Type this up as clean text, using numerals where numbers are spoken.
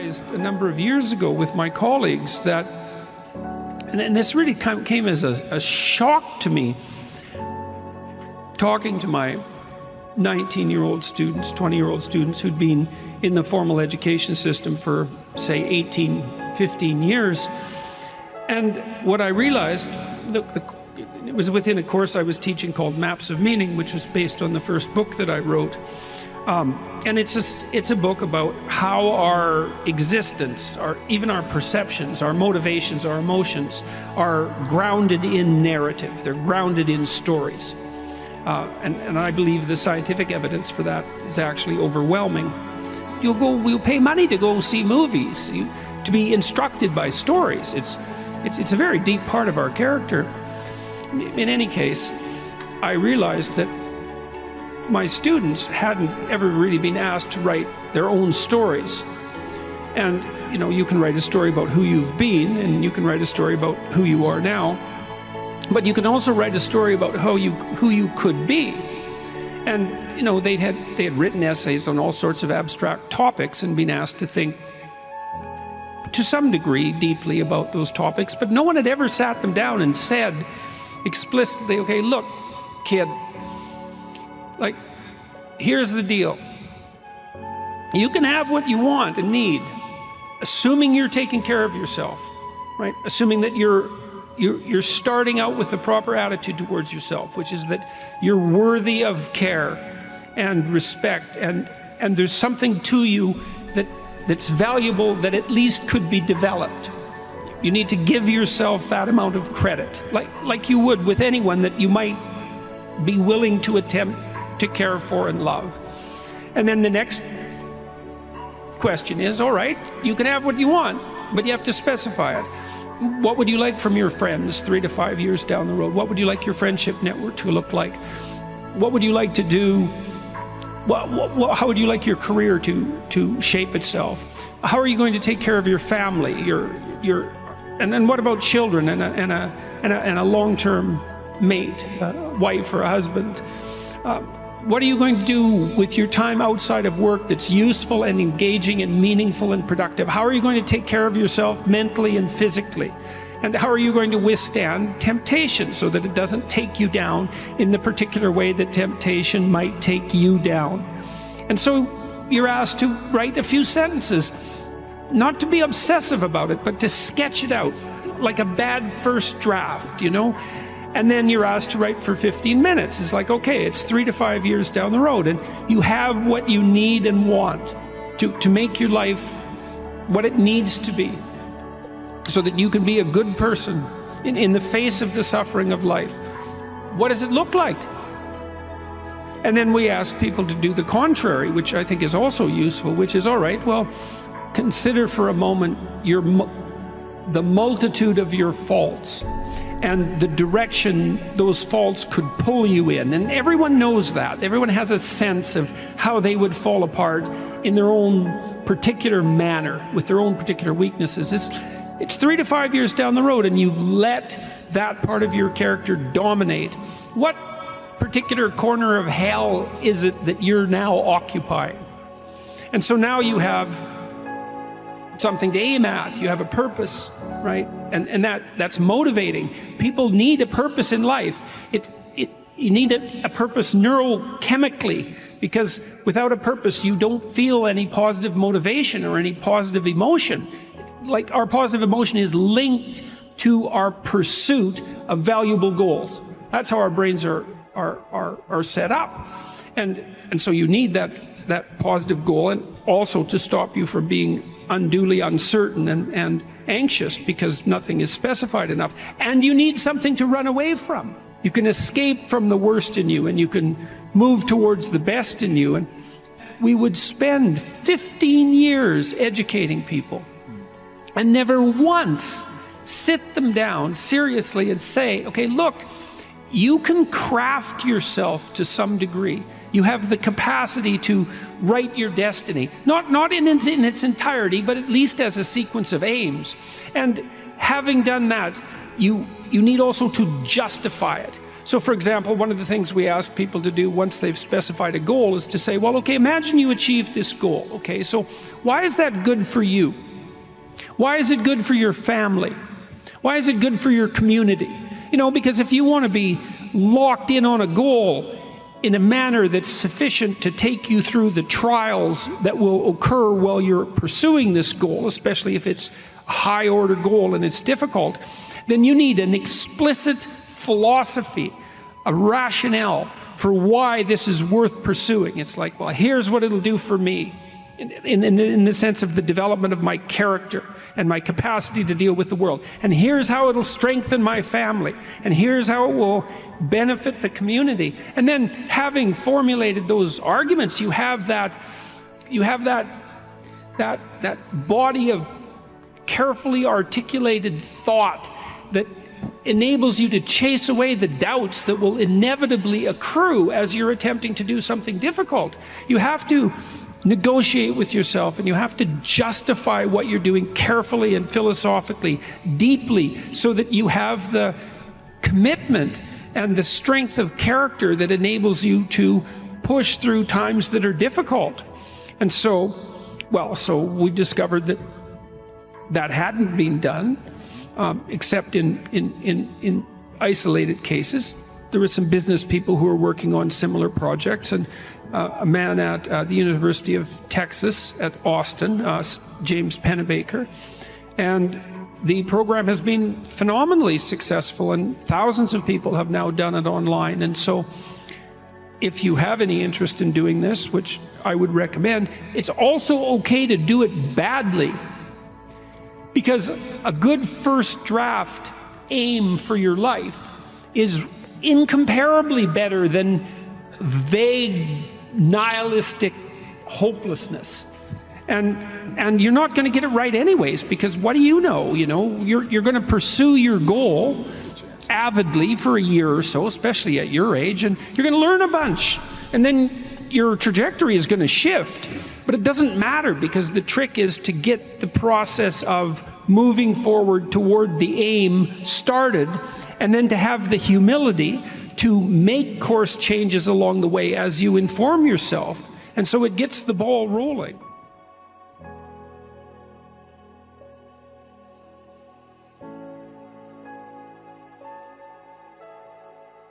realized a number of years ago with my colleagues that, and this really came as a shock to me, talking to my 19-year-old students, 20-year-old students who'd been in the formal education system for, say, 18, 15 years. And what I realized, it was within a course I was teaching called Maps of Meaning, which was based on the first book that I wrote. And it's a book about how our existence, even our perceptions, our motivations, our emotions are grounded in narrative. They're grounded in stories. And I believe the scientific evidence for that is actually overwhelming. We'll pay money to go see movies, to be instructed by stories. It's a very deep part of our character. In any case, I realized that my students hadn't ever really been asked to write their own stories. And you can write a story about who you've been, and you can write a story about who you are now, but you can also write a story about who you could be. And they had written essays on all sorts of abstract topics and been asked to think to some degree deeply about those topics, but no one had ever sat them down and said explicitly, okay, look, kid, here's the deal. You can have what you want and need, assuming you're taking care of yourself, right? Assuming that you're starting out with the proper attitude towards yourself, which is that you're worthy of care and respect, and there's something to you that's valuable that at least could be developed. You need to give yourself that amount of credit, like you would with anyone that you might be willing to attempt to care for and love. And then the next question is, all right, you can have what you want, but you have to specify it. What would you like from your friends 3 to 5 years down the road? What would you like your friendship network to look like? What would you like to do? How would you like your career to shape itself? How are you going to take care of your family? And what about children and a long-term mate, a wife or a husband? What are you going to do with your time outside of work that's useful and engaging and meaningful and productive? How are you going to take care of yourself mentally and physically? And how are you going to withstand temptation so that it doesn't take you down in the particular way that temptation might take you down? And so you're asked to write a few sentences, not to be obsessive about it, but to sketch it out like a bad first draft, And then you're asked to write for 15 minutes. It's like, okay, it's 3 to 5 years down the road, and you have what you need and want to make your life what it needs to be, so that you can be a good person in the face of the suffering of life. What does it look like? And then we ask people to do the contrary, which I think is also useful, which is, all right, well, consider for a moment the multitude of your faults and the direction those faults could pull you in. And everyone knows that. Everyone has a sense of how they would fall apart in their own particular manner, with their own particular weaknesses. It's 3 to 5 years down the road, and you've let that part of your character dominate. What particular corner of hell is it that you're now occupying? And so now you have something to aim at. You have a purpose, right? And that's motivating. People need a purpose in life. You need a purpose neurochemically, because without a purpose, you don't feel any positive motivation or any positive emotion. Like, our positive emotion is linked to our pursuit of valuable goals. That's how our brains are set up. And so you need that positive goal, and also to stop you from being unduly uncertain and anxious because nothing is specified enough. And you need something to run away from. You can escape from the worst in you, and you can move towards the best in you. And we would spend 15 years educating people and never once sit them down seriously and say, okay, look, you can craft yourself to some degree. You have the capacity to write your destiny, not in its entirety, but at least as a sequence of aims. And having done that, you need also to justify it. So for example, one of the things we ask people to do once they've specified a goal is to say, well, okay, imagine you achieved this goal. Okay, so why is that good for you? Why is it good for your family? Why is it good for your community? You know, because if you want to be locked in on a goal in a manner that's sufficient to take you through the trials that will occur while you're pursuing this goal, especially if it's a high-order goal and it's difficult, then you need an explicit philosophy, a rationale for why this is worth pursuing. It's like, well, here's what it'll do for me in the sense of the development of my character and my capacity to deal with the world. And here's how it'll strengthen my family. And here's how it will benefit the community. And then having formulated those arguments, you have that body of carefully articulated thought that enables you to chase away the doubts that will inevitably accrue as you're attempting to do something difficult. You have to negotiate with yourself, and you have to justify what you're doing carefully and philosophically, deeply, so that you have the commitment and the strength of character that enables you to push through times that are difficult. And so, well, so we discovered that that hadn't been done, except in isolated cases. There were some business people who were working on similar projects, and a man at the University of Texas at Austin, James Pennebaker, and the program has been phenomenally successful, and thousands of people have now done it online. And so if you have any interest in doing this, which I would recommend, it's also okay to do it badly, because a good first draft aim for your life is incomparably better than vague, nihilistic hopelessness. And you're not going to get it right anyways, because what do you know? You know, you're going to pursue your goal avidly for a year or so, especially at your age, and you're going to learn a bunch. And then your trajectory is going to shift. But it doesn't matter, because the trick is to get the process of moving forward toward the aim started, and then to have the humility to make course changes along the way as you inform yourself. And so it gets the ball rolling.